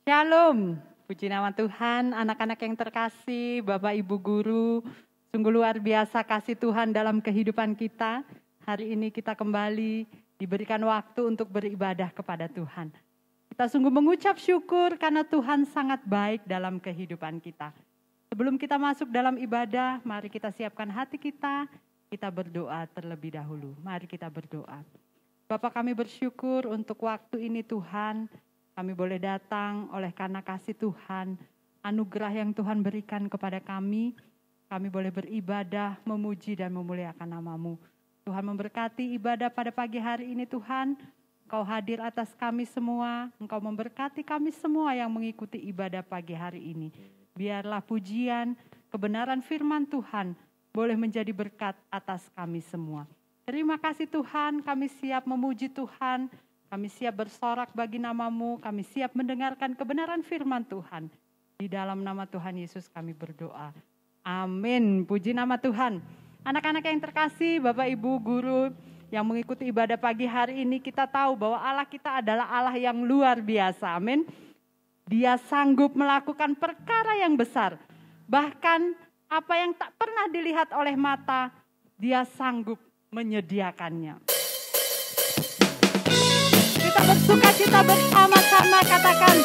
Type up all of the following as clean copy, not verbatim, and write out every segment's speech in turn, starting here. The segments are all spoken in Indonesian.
Shalom, puji nama Tuhan, anak-anak yang terkasih, Bapak Ibu Guru, sungguh luar biasa kasih Tuhan dalam kehidupan kita. Hari ini kita kembali diberikan waktu untuk beribadah kepada Tuhan. Kita sungguh mengucap syukur karena Tuhan sangat baik dalam kehidupan kita. Sebelum kita masuk dalam ibadah, mari kita siapkan hati kita berdoa terlebih dahulu. Mari kita berdoa. Bapa, kami bersyukur untuk waktu ini Tuhan. Kami boleh datang oleh karena kasih Tuhan, anugerah yang Tuhan berikan kepada kami. Kami boleh beribadah, memuji dan memuliakan nama-Mu. Tuhan memberkati ibadah pada pagi hari ini Tuhan. Engkau hadir atas kami semua. Engkau memberkati kami semua yang mengikuti ibadah pagi hari ini. Biarlah pujian, kebenaran firman Tuhan boleh menjadi berkat atas kami semua. Terima kasih Tuhan, kami siap memuji Tuhan. Kami siap bersorak bagi nama-Mu, kami siap mendengarkan kebenaran firman Tuhan. Di dalam nama Tuhan Yesus kami berdoa. Amin, puji nama Tuhan. Anak-anak yang terkasih, Bapak Ibu Guru yang mengikuti ibadah pagi hari ini, kita tahu bahwa Allah kita adalah Allah yang luar biasa, amin. Dia sanggup melakukan perkara yang besar. Bahkan apa yang tak pernah dilihat oleh mata, Dia sanggup menyediakannya. Kita bersuka cita bersama-sama, katakan,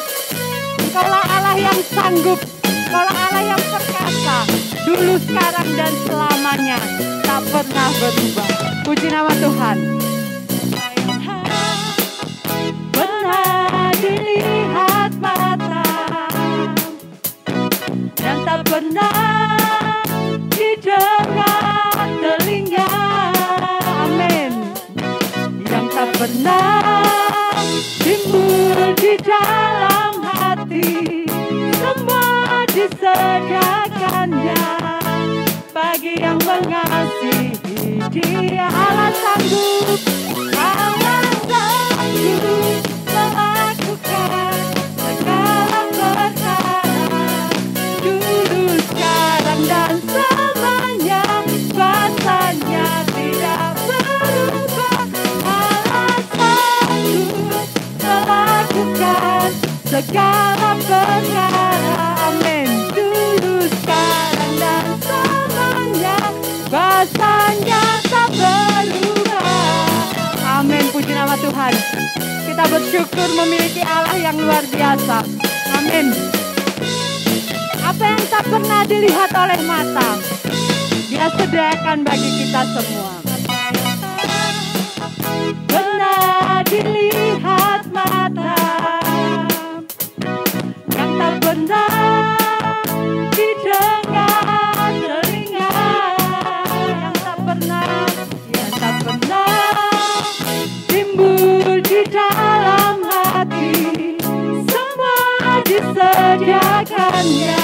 Engkaulah Allah yang sanggup, Engkaulah Allah yang perkasa, dulu, sekarang, dan selamanya, tak pernah berubah. Puji nama Tuhan. Pernah dilihat mata, yang tak pernah didengar telinga, amin. Yang tak pernah timbul di dalam hati, semua disediakannya bagi yang mengasihi Dia. Allah sanggup, Allah sanggup melakukan segala perkara, dulu, sekarang, dan selamanya, kuasanya tidak berubah. Allah sanggup melakukan segala perkara, amin. Dulu, sekarang, dan selamanya, kuasanya tak berubah. Amin, puji nama Tuhan. Kita bersyukur memiliki Allah yang luar biasa. Amin. Apa yang tak pernah dilihat oleh mata, Dia sediakan bagi kita semua. Pernah dilihat mata, yang tak pernah didengar telinga, yang tak pernah timbul di dalam hati, semua disediakannya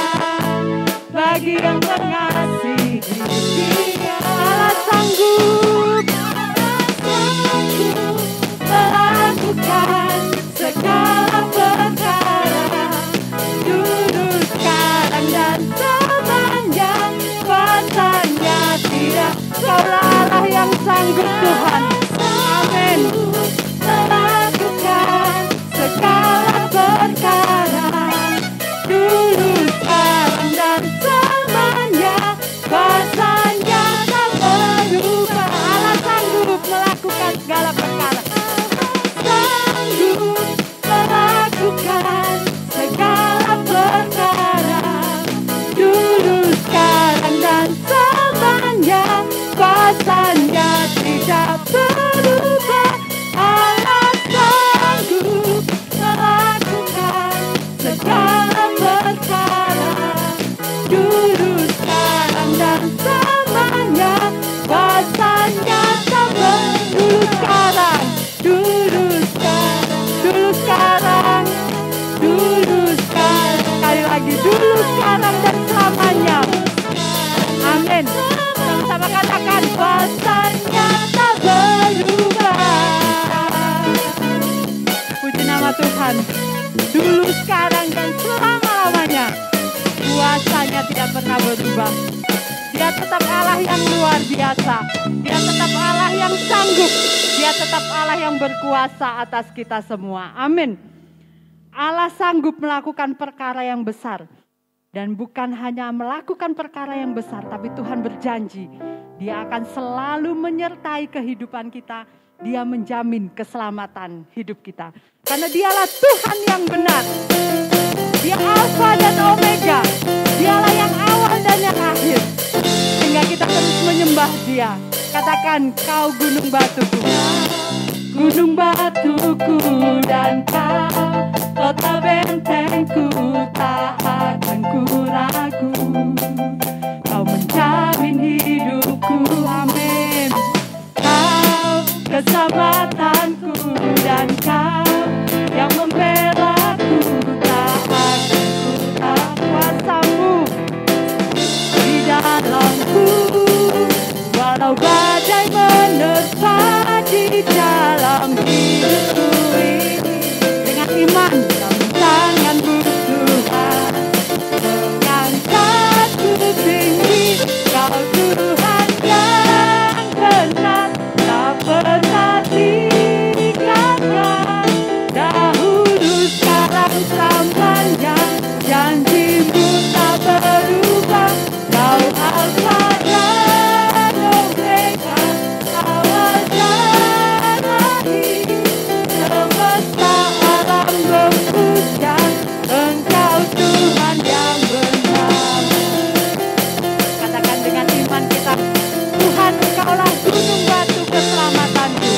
bagi yang mengasihi Dia. Allah sanggup melakukan segala perkara, dulu, sekarang, dan selamanya, kuasanya tidak. Kaulah Allah yang sanggup Tuhan, amin. Melakukan segala perkara, dulu, sekarang, dan selamanya, kuasanya tak berubah. Allah sanggup melakukan segala perkara, sanggup melakukan segala perkara, dulu, sekarang, dan selamanya, kuasanya tidak berubah. Allah sanggup melakukan segala perkara, dulu, sekarang, dan selamanya, kuasanya tak dulu, sekarang, dulu, sekarang, dulu, sekarang, dulu, sekarang, sekali lagi, dulu, sekarang, dan selamanya, amin. Sama-sama katakan, kuasanya tak berubah. Puji nama Tuhan. Dulu, sekarang, dan selama-lamanya, kuasanya tidak pernah berubah. Dia tetap Allah yang luar biasa. Dia tetap Allah yang sanggup. Dia tetap Allah yang berkuasa atas kita semua. Amin. Allah sanggup melakukan perkara yang besar. Dan bukan hanya melakukan perkara yang besar, tapi Tuhan berjanji Dia akan selalu menyertai kehidupan kita. Dia menjamin keselamatan hidup kita. Karena Dialah Tuhan yang benar. Dia Alfa dan Omega. Dialah yang awal dan yang akhir. Sehingga kita terus menyembah Dia. Katakan, kau gunung batuku. Gunung batuku dan kau, kota bentengku, tak akan ku ragu. Kau menjamin hidupku, amin. Kau keselamatanku dan kau yang membelaku, tak akan ku tak kuasamu di dalamku. Walau badai menerpa di dalam hidupku ini, dengan iman dalam tangan-Mu Tuhan, mengangkatku tinggi. Kau Tuhan yang benar, tak pernah tinggalkan. Dahulu, sekarang, selamanya, janji-Mu tak berubah. Kau Alfa dan Omega, awal dan akhir. Semesta alam memuja Engkau Tuhan yang benar. Katakan dengan iman kita, Tuhan, Engkaulah gunung batu keselamatanku.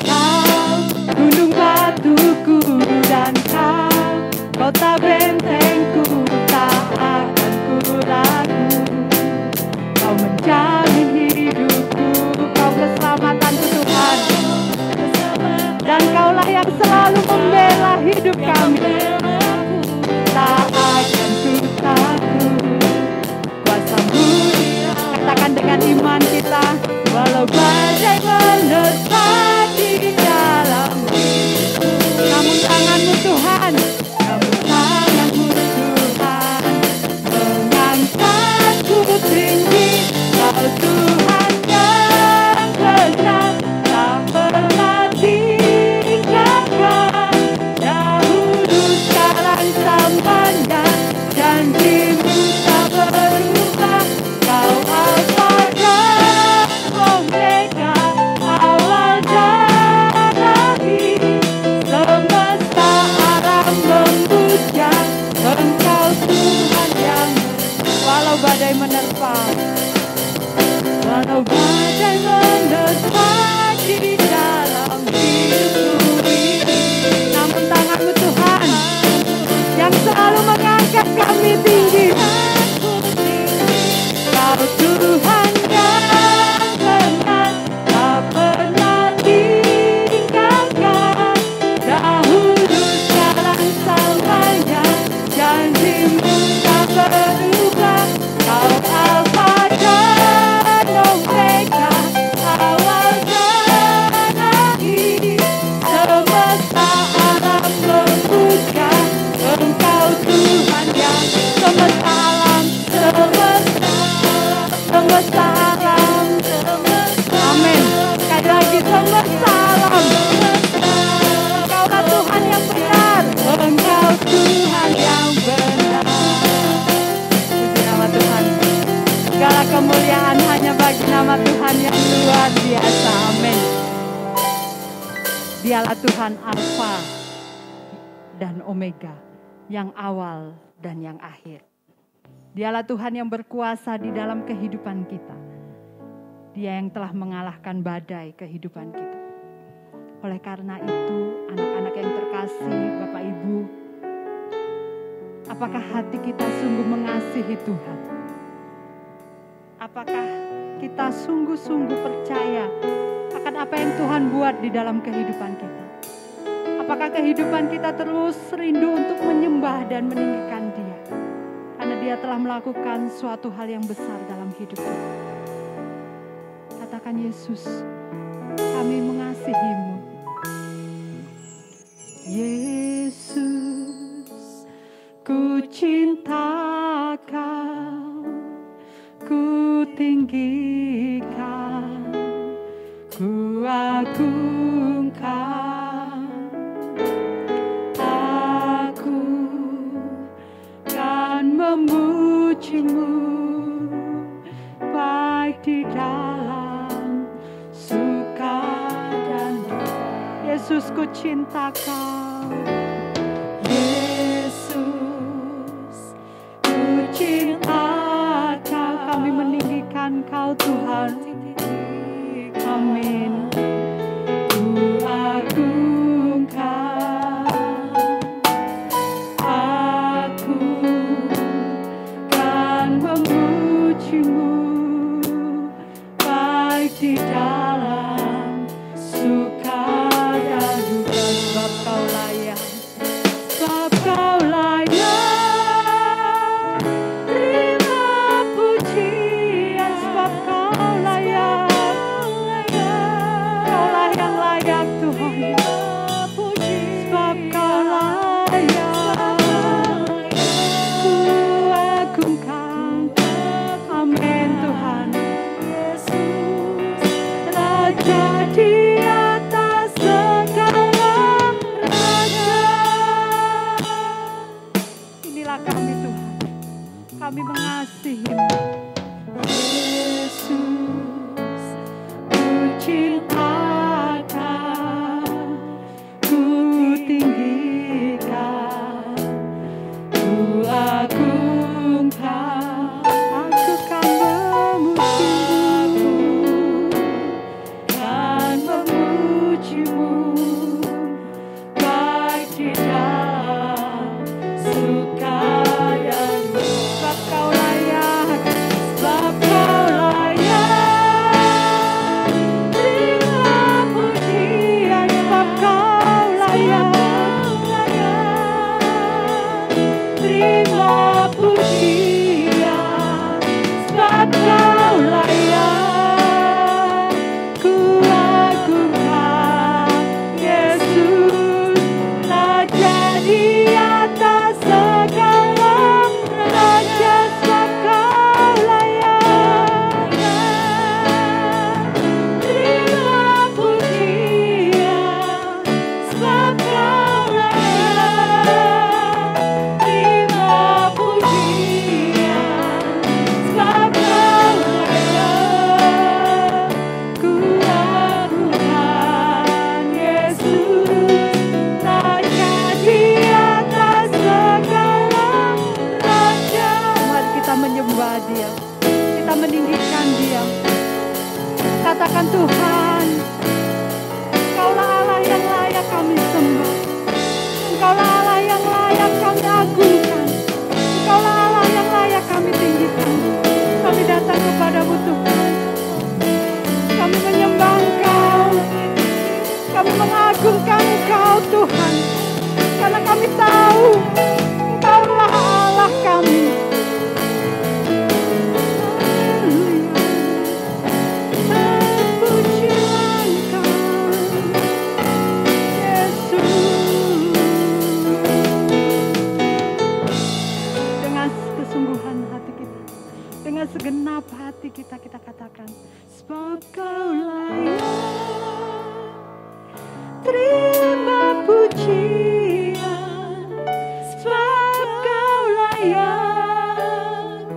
Kau gunung batuku dan kau, kota bentengku, tak akan ku ragu. Kau menjamin hidupku, Kau keselamatanku Tuhan. Dan Kaulah yang selalu membela hidup kami. Tak akan ku takut. Kuasa-Mu, katakan dengan iman kita, walau badai menerpa di dalam hidupku. Namun tangan-Mu Tuhan, namun tangan-Mu Tuhan, mengangkatku tinggi. Kau Tuhan yang benar, tak pernah tinggalkan. Dahulu, sekarang, selamanya, janji-Mu tak berubah. Kau Alfa dan Omega, awal dan akhir. Semesta alam memuja Engkau Tuhan yang walau badai menerpa. Walau badai menerpa di dalam hidupku ini, namun tangan-Mu Tuhan yang selalu mengangkat kami tinggi. Kau Tuhan yang benar, tak pernah tinggalkan. Dahulu, sekarang, selamanya, janji-Mu tak berubah. Kau Alfa dan Omega, awal dan akhir. Semesta alam memuja Engkau Tuhan yang semesta alam, semesta alam. Amin. Sekali lagi, semesta alam. Engkaulah Tuhan yang benar. Engkau Tuhan yang benar. Puji nama Tuhan. Segala kemuliaan hanya bagi nama Tuhan yang luar biasa. Amin. Dialah Tuhan Alfa dan Omega, yang awal dan yang akhir. Dialah Tuhan yang berkuasa di dalam kehidupan kita. Dia yang telah mengalahkan badai kehidupan kita. Oleh karena itu, anak-anak yang terkasih, Bapak Ibu, apakah hati kita sungguh mengasihi Tuhan? Apakah kita sungguh-sungguh percaya akan apa yang Tuhan buat di dalam kehidupan kita? Apakah kehidupan kita terus rindu untuk menyembah dan meninggikan Dia? Karena Dia telah melakukan suatu hal yang besar dalam hidup kita. Katakan, Yesus, kami mengasihi-Mu. Yesus, ku cinta Kau, ku tinggikan, ku agungkan ku cinta Kau. Yesus, ku cinta Kau. Kami meninggikan Kau Tuhan. Amin. Ku agungkan, aku kan memuji-Mu, baik di dalam suka dan duka. Sebab Kau layak, sebab Kau layak, terima pujian. Sebab Kau layak, Kaulah yang layak Tuhan. Sebab Kau layak, ku agungkan. Amin Tuhan. Raja di atas segala raja. Inilah kami Tuhan, kami mengasihi-Mu. Yesus, ku cinta Kau, ku tinggikan, ku agungkan. Aku kan memuji-Mu, kan memuji-Mu, baik di dalam suka dan duka. Sebab Kau layak, sebab Kau layak, terima pujian. Sebab Kau layak, terima pujian. Sebab Kau layak, ku agungkan. Yesus, Raja di atas segala raja. Sebab Kau layak, terima pujian. Sebab Kau layak, terima pujian. Sebab Kau layak, ku agungkan. Yesus, Raja di atas segala raja. Mari kita menyembah Dia, kita meninggikan Dia. Katakan, Tuhan, Engkaulah Allah yang layak kami sembah. Engkaulah Allah yang layak kami agungkan. Engkaulah Allah yang layak kami tinggikan. Kami datang kepada-Mu Tuhan. Kami menyembah Engkau. Kami mengagungkan Engkau Tuhan. Karena kami tahu Engkaulah Allah kami. Pujilah Engkau, Yesus. Dengan kesungguhan hati kita, dengan segenap hati kita, kita katakan, sebab Kau layak, terima pujian. Sebab Kau layak,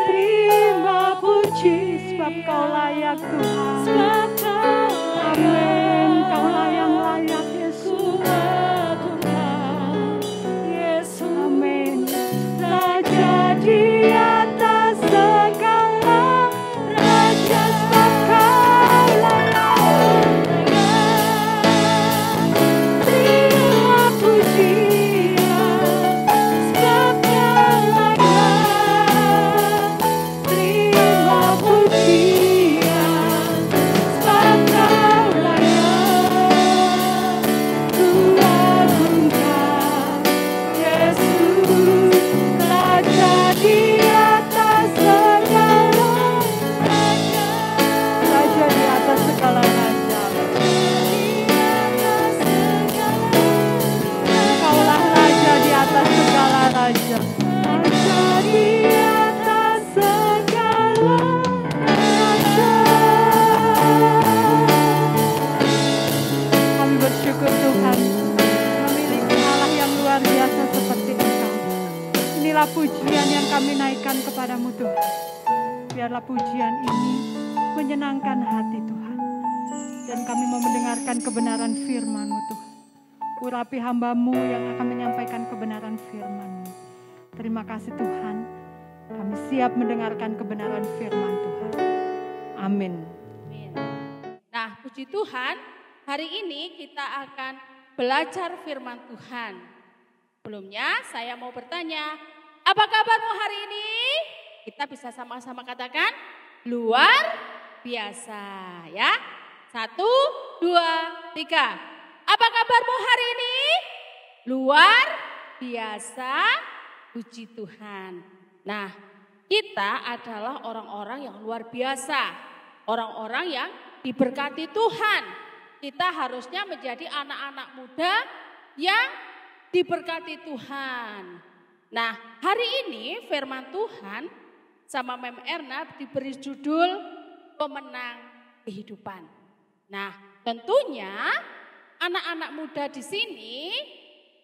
terima puji. Sebab Kau layak Tuhan. Sebab Kau amin. Kaulah yang layak Yesus. Yesus, amin. Raja di atas segala raja. Sebab Kau layak, terima pujian. Sebab Kau layak, terima pujian. Sebab Kau layak, ku agungkan. Yesus, Raja di atas segala raja. Raja di atas segala raja. Kaulah Raja di atas segala raja. Raja di atas segala raja. Kami bersyukur Tuhan memiliki Allah yang luar biasa seperti Engkau. Inilah pujian yang kami naikkan kepadamu Tuhan. Biarlah pujian ini menyenangkan hati Tuhan. Dan kami mau mendengarkan kebenaran firman-Mu Tuhan. urapi hamba-Mu yang akan menyampaikan kebenaran firman-Mu. Terima kasih Tuhan, kami siap mendengarkan kebenaran firman Tuhan. Amin. Nah, puji Tuhan, hari ini kita akan belajar firman Tuhan. Sebelumnya saya mau bertanya, apa kabarmu hari ini? Kita bisa sama-sama katakan, luar biasa ya. 1, 2, 3. Apa kabarmu hari ini? Luar biasa, puji Tuhan. Nah, kita adalah orang-orang yang luar biasa. Orang-orang yang diberkati Tuhan. Kita harusnya menjadi anak-anak muda yang diberkati Tuhan. Nah, hari ini firman Tuhan sama Mem Erna diberi judul Pemenang Kehidupan. Nah, tentunya anak-anak muda di sini,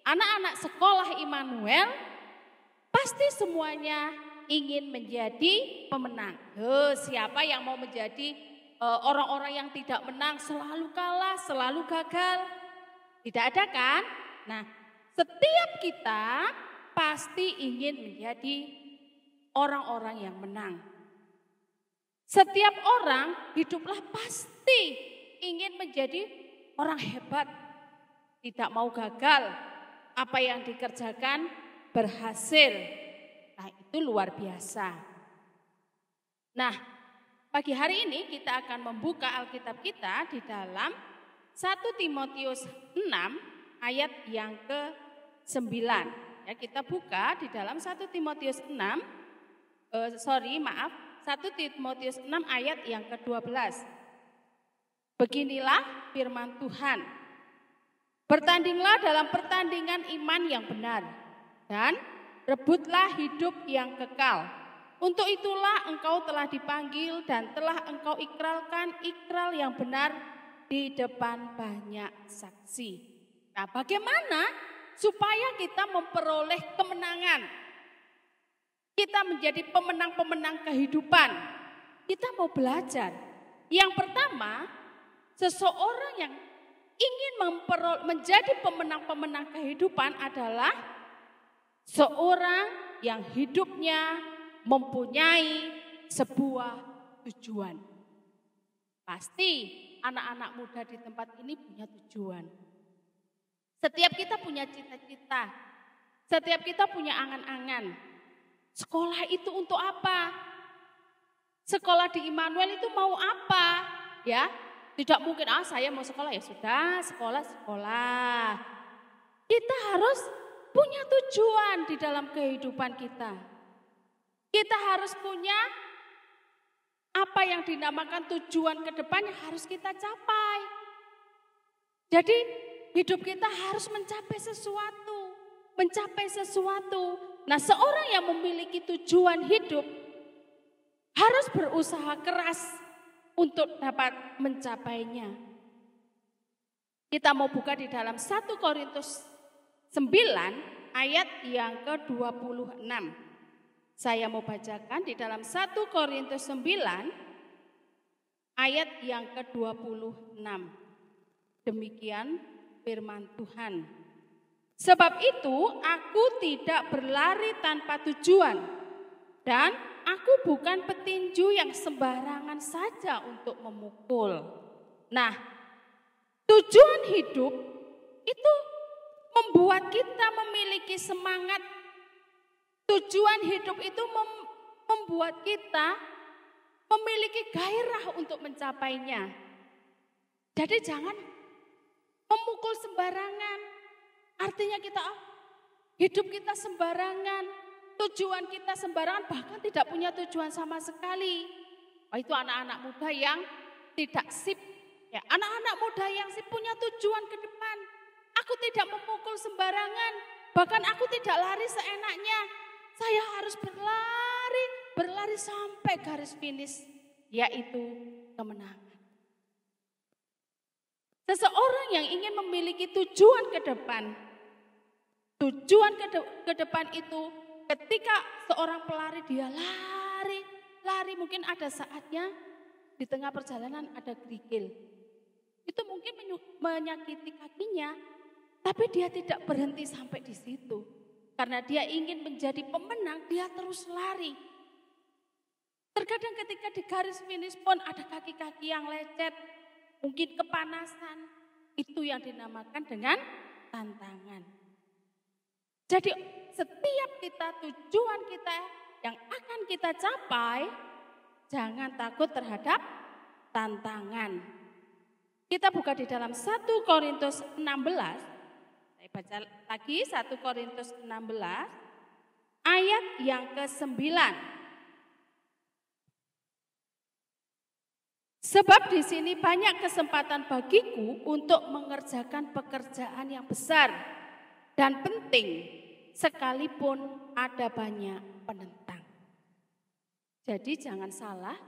anak-anak sekolah Immanuel, pasti semuanya ingin menjadi pemenang. Siapa yang mau menjadi orang-orang yang tidak menang, selalu kalah, selalu gagal? Tidak ada kan? Nah, setiap kita pasti ingin menjadi orang-orang yang menang. Setiap orang hiduplah pasti ingin menjadi orang hebat. Tidak mau gagal. Apa yang dikerjakan berhasil. Nah, itu luar biasa. Nah, pagi hari ini kita akan membuka Alkitab kita di dalam 1 Timotius 6 ayat yang ke-9. Ya, kita buka di dalam 1 Timotius 1 Timotius 6 ayat yang ke-12. Beginilah firman Tuhan. Bertandinglah dalam pertandingan iman yang benar dan rebutlah hidup yang kekal. Untuk itulah engkau telah dipanggil dan telah engkau ikrarkan ikrar yang benar di depan banyak saksi. Nah, bagaimana supaya kita memperoleh kemenangan? Kita menjadi pemenang-pemenang kehidupan. Kita mau belajar. Yang pertama, seseorang yang ingin menjadi pemenang-pemenang kehidupan adalah seorang yang hidupnya mempunyai sebuah tujuan. Pasti anak-anak muda di tempat ini punya tujuan. Setiap kita punya cita-cita. Setiap kita punya angan-angan. Sekolah itu untuk apa? Sekolah di Immanuel itu mau apa? Ya, tidak mungkin saya mau sekolah, ya sudah sekolah. Kita harus punya tujuan di dalam kehidupan kita. Kita harus punya apa yang dinamakan tujuan ke depan yang harus kita capai. Jadi hidup kita harus mencapai sesuatu. Nah, seorang yang memiliki tujuan hidup harus berusaha keras untuk dapat mencapainya. Kita mau buka di dalam 1 Korintus 9 ayat yang ke-26. Saya mau bacakan di dalam 1 Korintus 9 ayat yang ke-26. Demikian firman Tuhan. Sebab itu aku tidak berlari tanpa tujuan dan aku bukan petinju yang sembarangan saja untuk memukul. Nah, tujuan hidup itu membuat kita memiliki semangat. Tujuan hidup itu membuat kita memiliki gairah untuk mencapainya. Jadi jangan memukul sembarangan. Artinya hidup kita sembarangan, tujuan kita sembarangan, bahkan tidak punya tujuan sama sekali. Itu anak-anak muda yang tidak sip. Ya, anak-anak muda yang sip punya tujuan ke depan. Aku tidak memukul sembarangan, bahkan aku tidak lari seenaknya. Saya harus berlari sampai garis finish, yaitu kemenangan. Seseorang yang ingin memiliki tujuan ke depan itu ketika seorang pelari dia lari mungkin ada saatnya di tengah perjalanan ada kerikil. Itu mungkin menyakiti kakinya, Tapi dia tidak berhenti sampai di situ. Karena dia ingin menjadi pemenang, dia terus lari. Terkadang ketika di garis finish pun ada kaki-kaki yang lecet, mungkin kepanasan. Itu yang dinamakan dengan tantangan. Jadi setiap tujuan kita yang akan kita capai, jangan takut terhadap tantangan. Kita buka di dalam 1 Korintus 16. Saya baca lagi 1 Korintus 16 ayat yang ke-9. Sebab di sini banyak kesempatan bagiku untuk mengerjakan pekerjaan yang besar dan penting, sekalipun ada banyak penentang. Jadi jangan salah,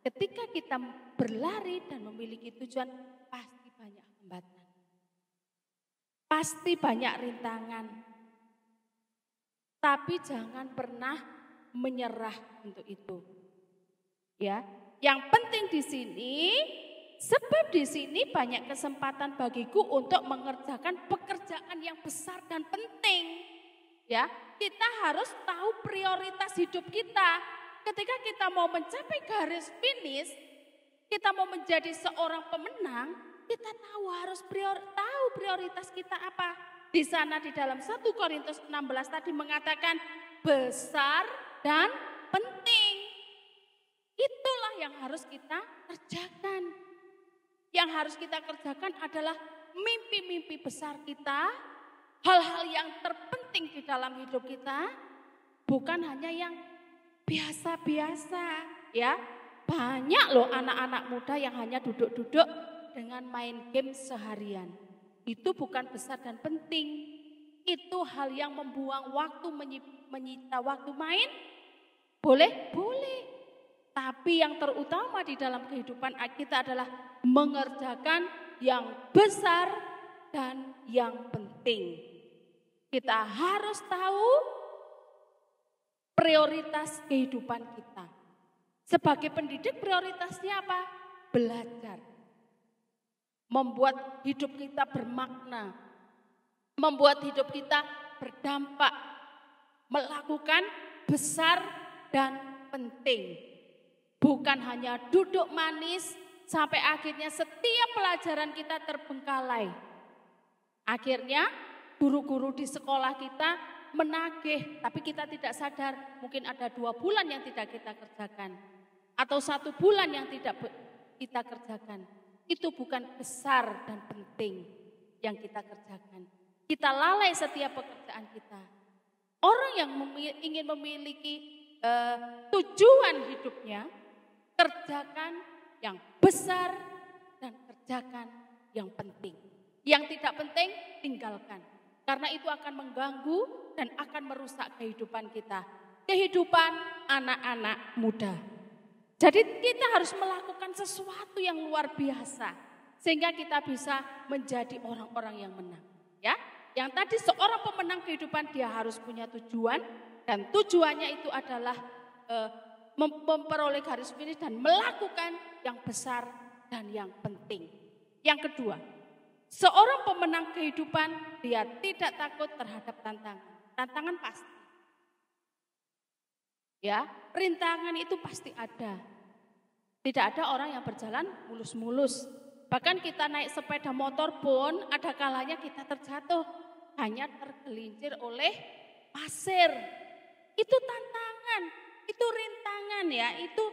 ketika kita berlari dan memiliki tujuan, pasti banyak hambatan. Pasti banyak rintangan. Tapi jangan pernah menyerah untuk itu. Ya, yang penting di sini, sebab di sini banyak kesempatan bagiku untuk mengerjakan pekerjaan yang besar dan penting. Ya, kita harus tahu prioritas hidup kita. Ketika kita mau mencapai garis finish, kita mau menjadi seorang pemenang, kita harus tahu prioritas kita apa. Di sana di dalam 1 Korintus 16 tadi mengatakan besar dan penting. Itulah yang harus kita kerjakan. Yang harus kita kerjakan adalah mimpi-mimpi besar kita, hal-hal yang terpenting di dalam hidup kita, bukan hanya yang biasa-biasa, ya. Banyak loh anak-anak muda yang hanya duduk-duduk dengan main game seharian. Itu bukan besar dan penting. Itu hal yang membuang waktu, menyita waktu main. Boleh? Boleh. Tapi yang terutama di dalam kehidupan kita adalah mengerjakan yang besar dan yang penting. Kita harus tahu prioritas kehidupan kita. Sebagai pendidik prioritasnya apa? Belajar. Membuat hidup kita bermakna. Membuat hidup kita berdampak. Melakukan besar dan penting. Bukan hanya duduk manis sampai akhirnya setiap pelajaran kita terbengkalai. Akhirnya guru-guru di sekolah kita menagih, tapi kita tidak sadar mungkin ada 2 bulan yang tidak kita kerjakan. Atau 1 bulan yang tidak kita kerjakan. Itu bukan besar dan penting yang kita kerjakan. Kita lalai setiap pekerjaan kita. Orang yang ingin memiliki tujuan hidupnya, kerjakan yang besar dan kerjakan yang penting. Yang tidak penting, tinggalkan. Karena itu akan mengganggu dan akan merusak kehidupan kita. Kehidupan anak-anak muda. Jadi kita harus melakukan sesuatu yang luar biasa. Sehingga kita bisa menjadi orang-orang yang menang. Ya, yang tadi seorang pemenang kehidupan dia harus punya tujuan. Dan tujuannya itu adalah memperoleh garis finish dan melakukan yang besar dan yang penting. Yang kedua, seorang pemenang kehidupan dia tidak takut terhadap tantangan. Tantangan pasti. Ya, rintangan itu pasti ada. Tidak ada orang yang berjalan mulus-mulus. Bahkan kita naik sepeda motor pun ada kalanya kita terjatuh. Hanya tergelincir oleh pasir. Itu tantangan. Itu rintangan ya, itu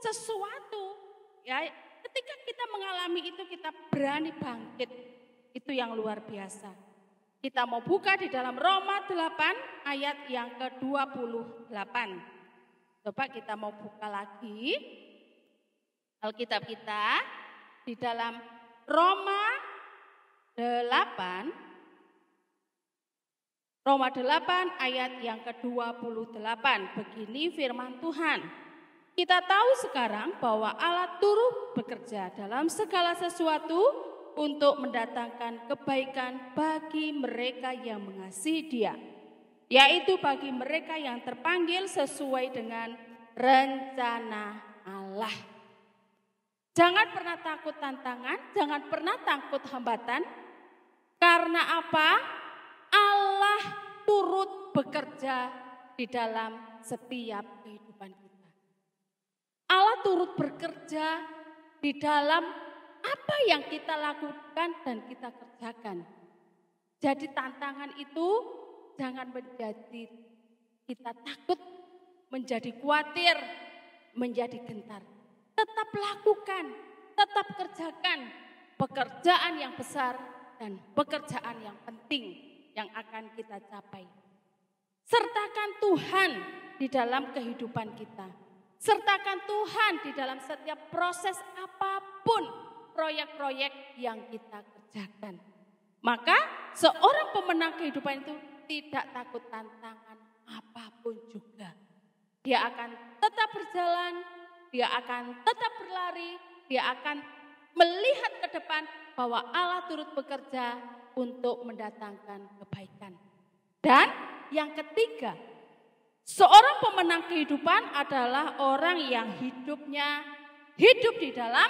sesuatu ya. Ketika kita mengalami itu kita berani bangkit. Itu yang luar biasa. Kita mau buka di dalam Roma 8 ayat yang ke-28. Coba kita mau buka lagi Alkitab kita di dalam Roma 8 ayat yang ke-28. Begini firman Tuhan. Kita tahu sekarang bahwa Allah turut bekerja dalam segala sesuatu untuk mendatangkan kebaikan bagi mereka yang mengasihi Dia. Yaitu bagi mereka yang terpanggil sesuai dengan rencana Allah. Jangan pernah takut tantangan, jangan pernah takut hambatan. Karena apa? Allah turut bekerja di dalam setiap kehidupan kita. Allah turut bekerja di dalam apa yang kita lakukan dan kita kerjakan. Jadi tantangan itu jangan menjadi kita takut, menjadi khawatir, menjadi gentar. Tetap lakukan, tetap kerjakan pekerjaan yang besar dan pekerjaan yang penting yang akan kita capai. Sertakan Tuhan di dalam kehidupan kita. Sertakan Tuhan di dalam setiap proses apapun proyek-proyek yang kita kerjakan. Maka seorang pemenang kehidupan itu tidak takut tantangan apapun juga. Dia akan tetap berjalan, dia akan tetap berlari, dia akan melihat ke depan bahwa Allah turut bekerja untuk mendatangkan kebaikan. Dan yang ketiga, seorang pemenang kehidupan adalah orang yang hidupnya hidup di dalam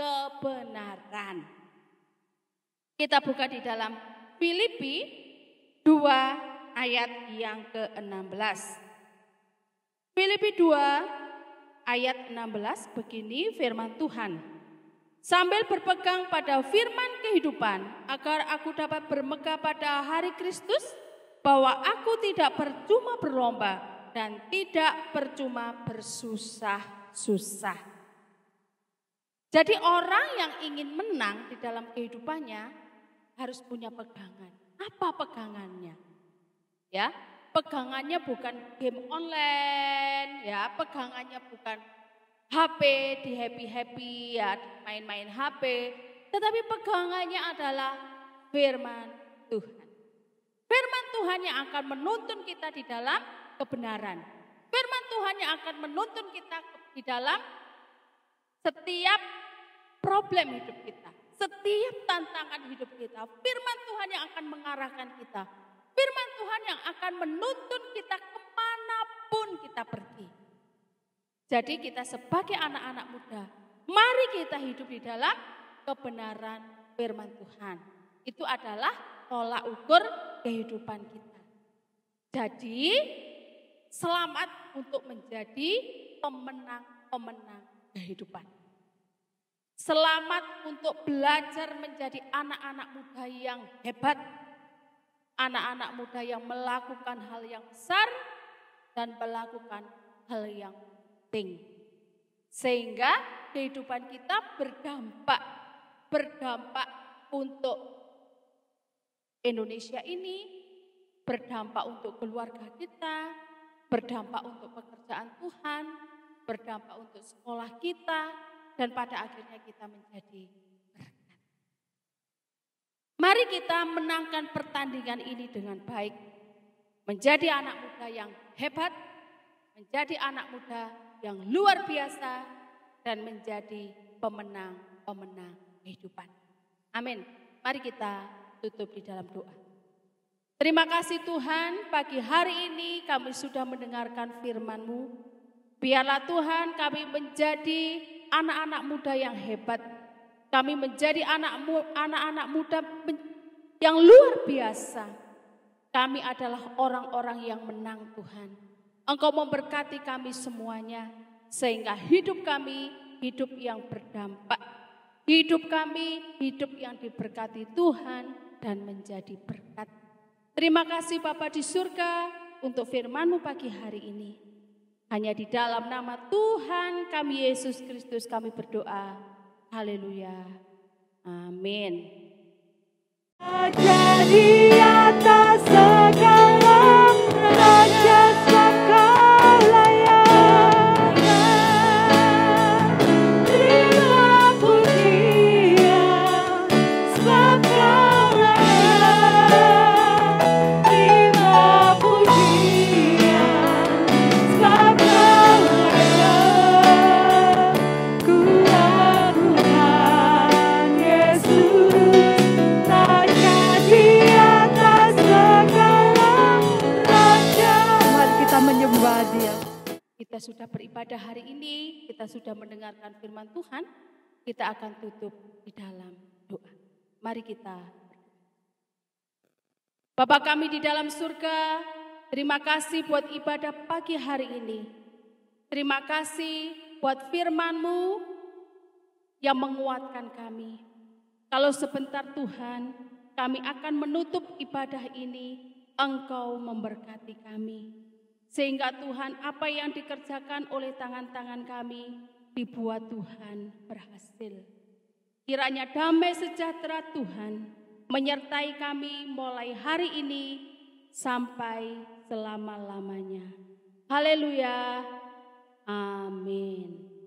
kebenaran. Kita buka di dalam Filipi 2 ayat yang ke-16. Filipi 2 ayat 16 begini firman Tuhan. Sambil berpegang pada firman kehidupan agar aku dapat bermegah pada hari Kristus, bahwa aku tidak percuma berlomba dan tidak percuma bersusah-susah. Jadi orang yang ingin menang di dalam kehidupannya harus punya pegangan. Apa pegangannya? Ya, pegangannya bukan game online, ya, pegangannya bukan HP di happy-happy, ya, main-main HP, tetapi pegangannya adalah firman Tuhan. Firman Tuhan yang akan menuntun kita di dalam kebenaran. Firman Tuhan yang akan menuntun kita di dalam setiap problem hidup kita. Setiap tantangan hidup kita, firman Tuhan yang akan mengarahkan kita. Firman Tuhan yang akan menuntun kita kemanapun kita pergi. Jadi kita sebagai anak-anak muda, mari kita hidup di dalam kebenaran firman Tuhan. Itu adalah tolak ukur kehidupan kita. Jadi selamat untuk menjadi pemenang-pemenang kehidupan. Selamat untuk belajar menjadi anak-anak muda yang hebat. Anak-anak muda yang melakukan hal yang besar dan melakukan hal yang penting. Sehingga kehidupan kita berdampak untuk Indonesia ini, berdampak untuk keluarga kita, berdampak untuk pekerjaan Tuhan, berdampak untuk sekolah kita, dan pada akhirnya kita menjadi berkat. Mari kita menangkan pertandingan ini dengan baik. Menjadi anak muda yang hebat, menjadi anak muda yang luar biasa, dan menjadi pemenang-pemenang kehidupan. Amin. Mari kita tutup di dalam doa. Terima kasih Tuhan, pagi hari ini kami sudah mendengarkan firman-Mu. Biarlah Tuhan kami menjadi anak-anak muda yang hebat. Kami menjadi anak-anak muda yang luar biasa. Kami adalah orang-orang yang menang Tuhan. Engkau memberkati kami semuanya. Sehingga hidup kami hidup yang berdampak. Hidup kami hidup yang diberkati Tuhan dan menjadi berkat. Terima kasih Bapa di surga untuk firman-Mu pagi hari ini. Hanya di dalam nama Tuhan kami Yesus Kristus kami berdoa. Haleluya. Amin. Raja di atas segala raja sekalian, terima pujian sebab Kau layak, terima pujian sebab Kau layak. Ku lakukan Yesus, Raja di atas segala raja. Mari kita menyembah Dia. Kita sudah beribadah hari ini, kita sudah mendengarkan firman Tuhan, kita akan tutup di dalam doa. Mari kita Bapa kami di dalam surga, terima kasih buat ibadah pagi hari ini. Terima kasih buat firman-Mu yang menguatkan kami. Kalau sebentar Tuhan, kami akan menutup ibadah ini, Engkau memberkati kami. Sehingga Tuhan, apa yang dikerjakan oleh tangan-tangan kami, dibuat Tuhan berhasil. Kiranya damai sejahtera Tuhan menyertai kami mulai hari ini sampai selama-lamanya. Haleluya. Amin.